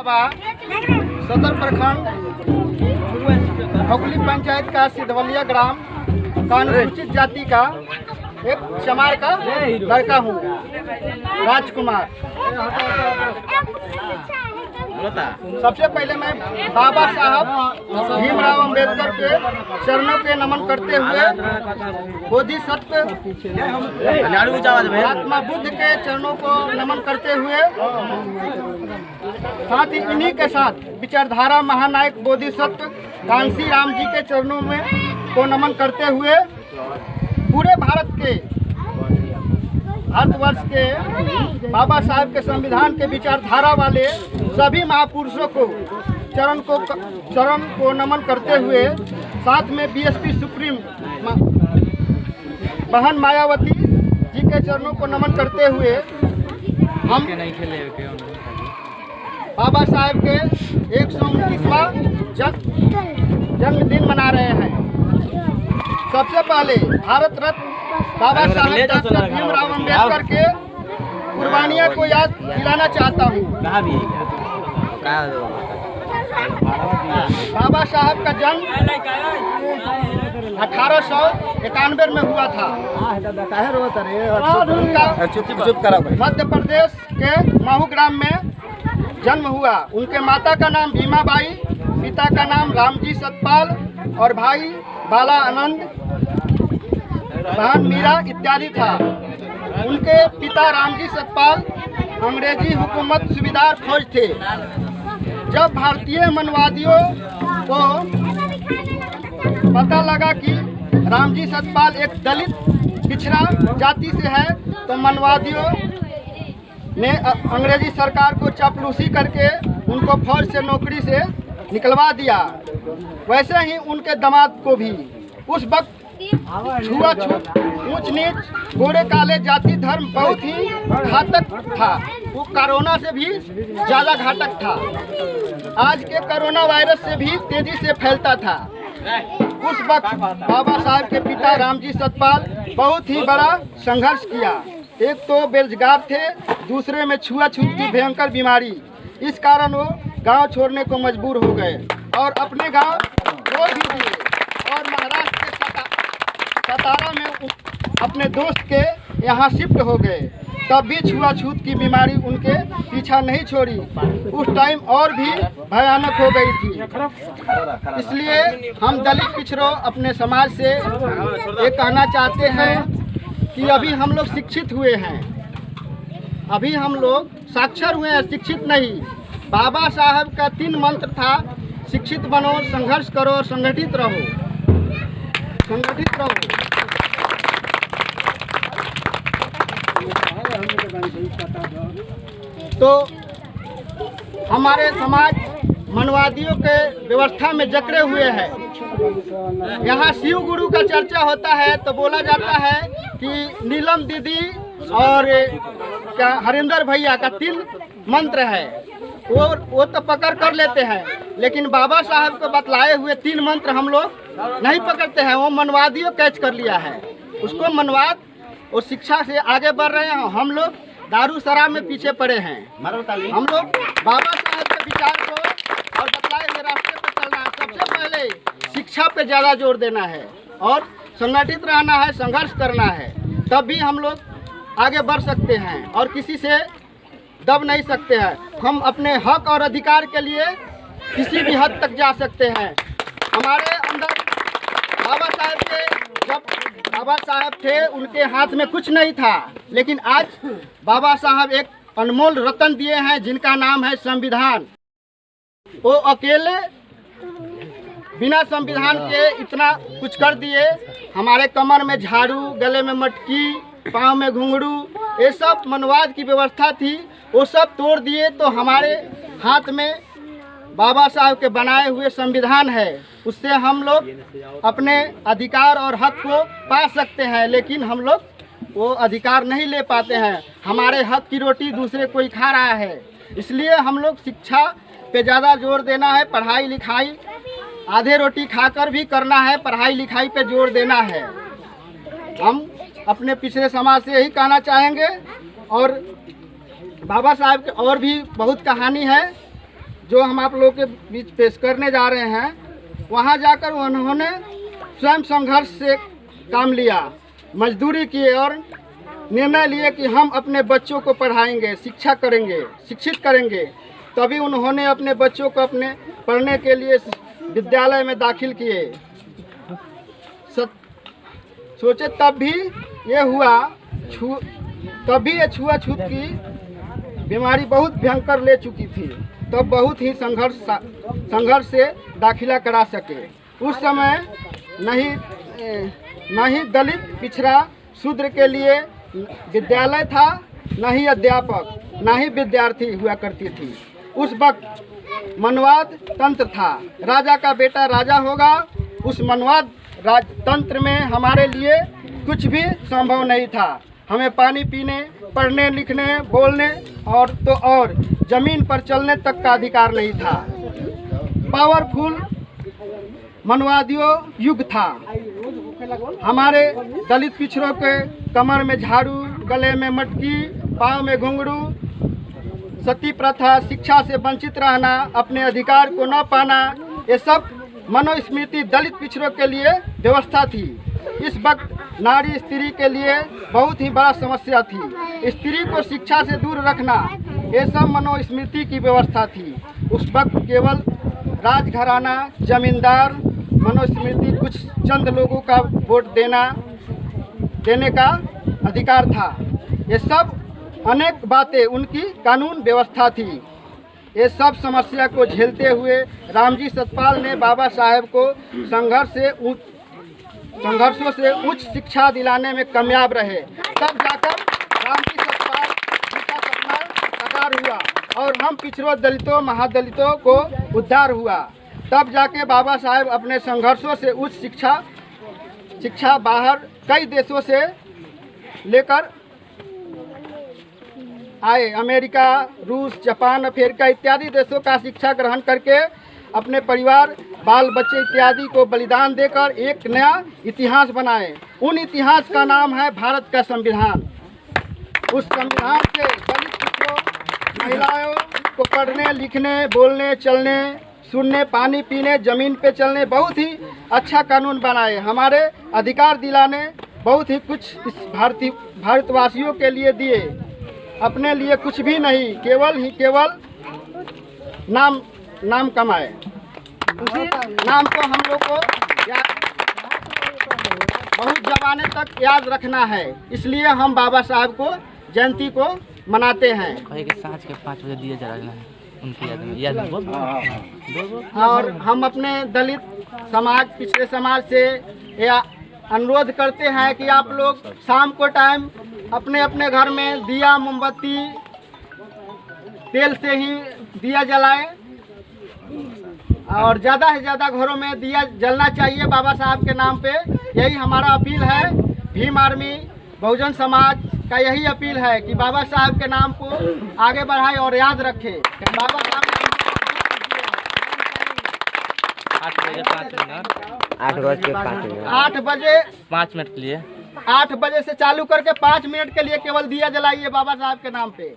सदर प्रखंड भोकली पंचायत का सिद्धवलिया ग्राम का अनुसूचित जाति का एक चमार का लड़का हूँ, राजकुमार। सबसे पहले मैं बाबा साहब भीमराव अंबेडकर के चरणों के नमन करते हुए बोधिसत्व महात्मा बुद्ध के चरणों को नमन करते हुए साथ ही इन्हीं के साथ विचारधारा महानायक बोधिसत्व कांसी राम जी के चरणों में को नमन करते हुए पूरे भारतवर्ष के बाबा साहब के संविधान के विचारधारा वाले सभी महापुरुषों को चरण को नमन करते हुए साथ में बीएसपी सुप्रीम बहन मायावती जी के चरणों को नमन करते हुए हम बाबा साहब के 129वां जन्मदिन मना रहे हैं। सबसे पहले भारत रत्न बाबा साहब डॉक्टर भीमराव अंबेडकर के कुर्बानियां को याद दिलाना चाहता हूँ। बाबा साहब का जन्म 1891 में हुआ था। मध्य प्रदेश के महू ग्राम में जन्म हुआ। उनके माता का नाम भीमाबाई, पिता का नाम रामजी सतपाल और भाई बाला आनंद, बहन मीरा इत्यादि था। उनके पिता रामजी सतपाल अंग्रेजी हुकूमत सूबेदार फौज थे। जब भारतीय मनवादियों को पता लगा कि रामजी सतपाल एक दलित पिछड़ा जाति से है, तो मनवादियों ने अंग्रेजी सरकार को चापलूसी करके उनको फौज से नौकरी से निकलवा दिया। वैसे ही उनके दामाद को भी। उस वक्त छुआछूत, ऊंच नीच, गोरे काले जाति धर्म बहुत ही घातक था। वो कोरोना से भी ज़्यादा घातक था। आज के कोरोना वायरस से भी तेजी से फैलता था। उस वक्त बाबा साहब के पिता रामजी सतपाल बहुत ही बड़ा संघर्ष किया। एक तो बेरोजगार थे, दूसरे में छुआछूत की भयंकर बीमारी। इस कारण वो गांव छोड़ने को मजबूर हो गए और अपने गांव छोड़ भी दिए और महाराष्ट्र के सतारा में अपने दोस्त के यहाँ शिफ्ट हो गए। तब भी छुआछूत की बीमारी उनके पीछा नहीं छोड़ी। उस टाइम और भी भयानक हो गई थी। इसलिए हम दलित पिछड़ों अपने समाज से ये कहना चाहते हैं कि अभी हम लोग शिक्षित हुए हैं, अभी हम लोग साक्षर हुए हैं, शिक्षित नहीं। बाबा साहब का 3 मंत्र था, शिक्षित बनो, संघर्ष करो, संगठित रहो। संगठित रहो। तो हमारे समाज मनवादियों के व्यवस्था में जकड़े हुए हैं। यहाँ शिव गुरु का चर्चा होता है तो बोला जाता है कि नीलम दीदी और क्या हरिंदर भैया का 3 मंत्र है, वो तो पकड़ कर लेते हैं, लेकिन बाबा साहब को बतलाए हुए 3 मंत्र हम लोग नहीं पकड़ते हैं। वो मनवादियों कैच कर लिया है, उसको मनवाद और शिक्षा से आगे बढ़ रहे हैं। हम लोग दारू शराब में पीछे पड़े हैं। हम लोग बाबा साहब के विचार को और बतलाए हुए रास्ते पर चलना है। सबसे पहले शिक्षा पे ज़्यादा जोर देना है और संगठित रहना है, संघर्ष करना है, तब भी हम लोग आगे बढ़ सकते हैं और किसी से दब नहीं सकते हैं। हम अपने हक और अधिकार के लिए किसी भी हद तक जा सकते हैं। हमारे अंदर बाबा साहब के, जब बाबा साहब थे उनके हाथ में कुछ नहीं था, लेकिन आज बाबा साहब एक अनमोल रत्न दिए हैं जिनका नाम है संविधान। वो अकेले बिना संविधान के इतना कुछ कर दिए। हमारे कमर में झाड़ू, गले में मटकी, पाँव में घुंघरू, ये सब मनवाद की व्यवस्था थी, वो सब तोड़ दिए। तो हमारे हाथ में बाबा साहब के बनाए हुए संविधान है, उससे हम लोग अपने अधिकार और हक को पा सकते हैं, लेकिन हम लोग वो अधिकार नहीं ले पाते हैं। हमारे हक की रोटी दूसरे कोई खा रहा है। इसलिए हम लोग शिक्षा पे ज़्यादा जोर देना है। पढ़ाई लिखाई आधे रोटी खाकर भी करना है, पढ़ाई लिखाई पे जोर देना है। हम अपने पिछले समाज से यही कहना चाहेंगे। और बाबा साहब की और भी बहुत कहानी है, जो हम आप लोगों के बीच पेश करने जा रहे हैं, वहाँ जाकर उन्होंने स्वयं संघर्ष से काम लिया, मजदूरी किए और निर्णय लिए कि हम अपने बच्चों को पढ़ाएंगे, शिक्षा करेंगे, शिक्षित करेंगे। तभी उन्होंने अपने बच्चों को अपने पढ़ने के लिए विद्यालय में दाखिल किए। सोचे तब भी ये हुआ, तभी ये छुआछूत की बीमारी बहुत भयंकर ले चुकी थी। तब बहुत ही संघर्ष से दाखिला करा सके। उस समय न ही दलित पिछड़ा शूद्र के लिए विद्यालय था, न ही अध्यापक, न ही विद्यार्थी हुआ करती थी। उस वक्त मनवाद तंत्र था, राजा का बेटा राजा होगा। उस मनवाद तंत्र में हमारे लिए कुछ भी संभव नहीं था। हमें पानी पीने, पढ़ने लिखने, बोलने और जमीन पर चलने तक का अधिकार नहीं था। पावरफुल मनवादियों युग था। हमारे दलित पिछड़ों के कमर में झाड़ू, गले में मटकी, पाँव में घुंघरू, सती प्रथा, शिक्षा से वंचित रहना, अपने अधिकार को न पाना, ये सब मनुस्मृति दलित पिछड़ों के लिए व्यवस्था थी। इस वक्त नारी स्त्री के लिए बहुत ही बड़ा समस्या थी। स्त्री को शिक्षा से दूर रखना, ये सब मनुस्मृति की व्यवस्था थी। उस वक्त केवल राजघराना, जमींदार, मनुस्मृति कुछ चंद लोगों का वोट देने का अधिकार था। ये सब अनेक बातें उनकी कानून व्यवस्था थी। ये सब समस्या को झेलते हुए रामजी सतपाल ने बाबा साहेब को संघर्षों से उच्च शिक्षा दिलाने में कामयाब रहे। तब जाकर रामजी सतपाल जी का सपना साकार हुआ और हम पिछड़ों दलितों, महादलितों को उद्धार हुआ। तब जाके बाबा साहेब अपने संघर्षों से उच्च शिक्षा बाहर कई देशों से लेकर आए। अमेरिका, रूस, जापान, अफ्रीका इत्यादि देशों का शिक्षा ग्रहण करके अपने परिवार, बाल बच्चे इत्यादि को बलिदान देकर एक नया इतिहास बनाए। उन इतिहास का नाम है भारत का संविधान। उस संविधान से दलित पिछड़ों, महिलाओं को पढ़ने, लिखने, बोलने, चलने, सुनने, पानी पीने, जमीन पे चलने बहुत ही अच्छा कानून बनाए। हमारे अधिकार दिलाने बहुत ही कुछ इस भारतवासियों के लिए दिए। अपने लिए कुछ भी नहीं, केवल नाम कमाए। उसी नाम को हम लोग को बहुत ज़माने तक याद रखना है। इसलिए हम बाबा साहब को जयंती को मनाते हैं। सांझ के 5 बजे दिया जलाना है उनकी याद में। और हम अपने दलित समाज, पिछड़े समाज से यह अनुरोध करते हैं कि आप लोग शाम को टाइम अपने अपने घर में दिया, मोमबत्ती, तेल से ही दिया जलाएं और ज़्यादा से ज़्यादा घरों में दिया जलना चाहिए बाबा साहब के नाम पे। यही हमारा अपील है। भीम आर्मी बहुजन समाज का यही अपील है कि बाबा साहब के नाम को आगे बढ़ाएं और याद रखें। बाबा साहब 8 बजे 5 मिनट 8 बजे 5 मिनट के लिए 8 बजे से चालू करके 5 मिनट के लिए केवल दिया जलाइए बाबा साहब के नाम पे।